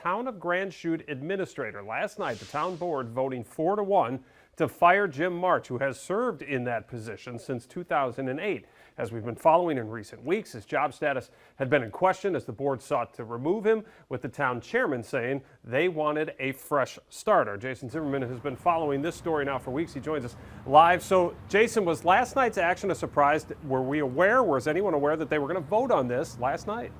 Town of Grand Chute administrator. Last night, the town board voting 4-1 to fire Jim March, who has served in that position since 2008. As we've been following in recent weeks, his job status had been in question as the board sought to remove him, with the town chairman saying they wanted a fresh start. Our Jason Zimmerman has been following this story now for weeks. He joins us live. So, Jason, was last night's action a surprise? Were we aware, was anyone aware that they were going to vote on this last night?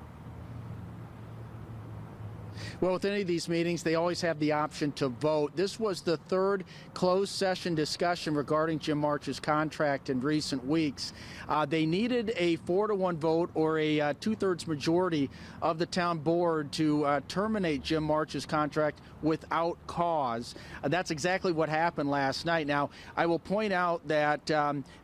Well, with any of these meetings, they always have the option to vote. This was the third closed session discussion regarding Jim March's contract in recent weeks. They needed a 4-1 vote or a 2/3 majority of the town board to terminate Jim March's contract without cause. That's exactly what happened last night. Now, I will point out that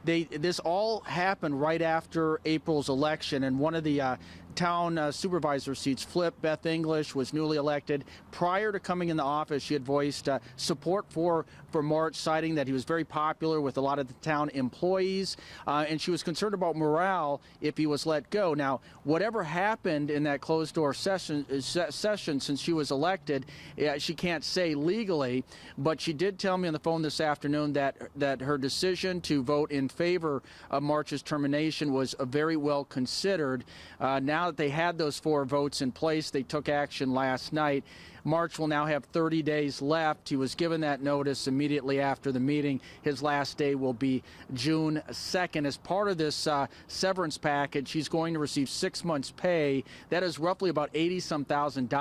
this all happened right after April's election, and one of the town supervisor seats flipped. Beth English was newly elected. Prior to coming in the office, she had voiced support for March, citing that he was very popular with a lot of the town employees, and she was concerned about morale if he was let go. Now, whatever happened in that closed-door session since she was elected, she can't say legally, but she did tell me on the phone this afternoon that her decision to vote in favor of March's termination was very well considered. Now that they had those 4 votes in place, they took action last night. March will now have 30 days left. He was given that notice immediately after the meeting. His last day will be June 2nd. As part of this severance package, he's going to receive 6 months' pay. That is roughly about $80-some thousand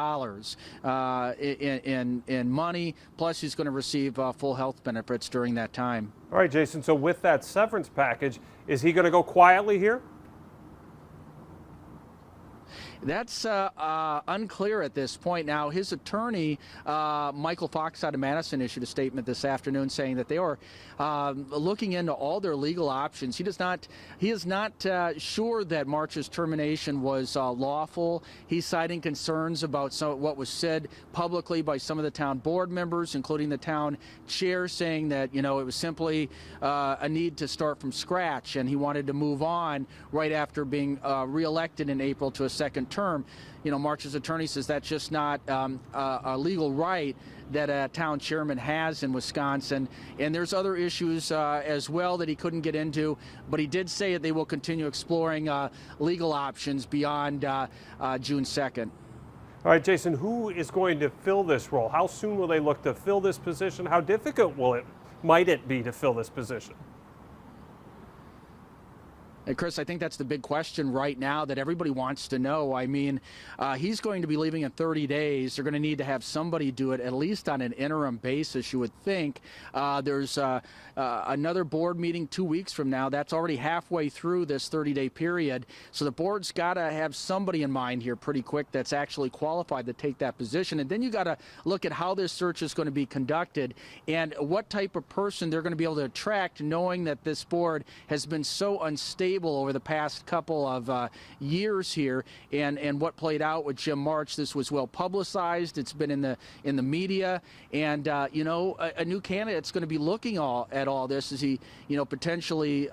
in money. Plus, he's going to receive full health benefits during that time. All right, Jason, so with that severance package, is he going to go quietly here? That's unclear at this point. Now, his attorney, Michael Fox out of Madison, issued a statement this afternoon saying that they are looking into all their legal options. He is not sure that March's termination was lawful. He's citing concerns about what was said publicly by some of the town board members, including the town chair, saying that, it was simply a need to start from scratch, and he wanted to move on right after being reelected in April to a second term. March's attorney says that's just not a legal right that a town chairman has in Wisconsin. And there's other issues as well that he couldn't get into, but he did say that they will continue exploring legal options beyond June 2nd. All right, Jason, who is going to fill this role? How soon will they look to fill this position? How difficult might it be to fill this position? And Chris, I think that's the big question right now that everybody wants to know. I mean, he's going to be leaving in 30 days. They're going to need to have somebody do it, at least on an interim basis, you would think. There's another board meeting 2 weeks from now. That's already halfway through this 30-day period. So the board's got to have somebody in mind here pretty quick that's actually qualified to take that position. And then you got to look at how this search is going to be conducted and what type of person they're going to be able to attract, knowing that this board has been so unstable over the past couple of years here, and what played out with Jim March. This was well publicized. It's been in the media, and a new candidate's going to be looking at all this as he potentially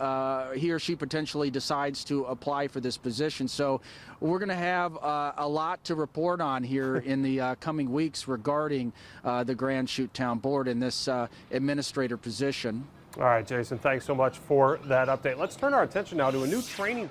he or she potentially decides to apply for this position. So we're going to have a lot to report on here in the coming weeks regarding the Grand Chute Town Board in this administrator position. All right, Jason, thanks so much for that update. Let's turn our attention now to a new training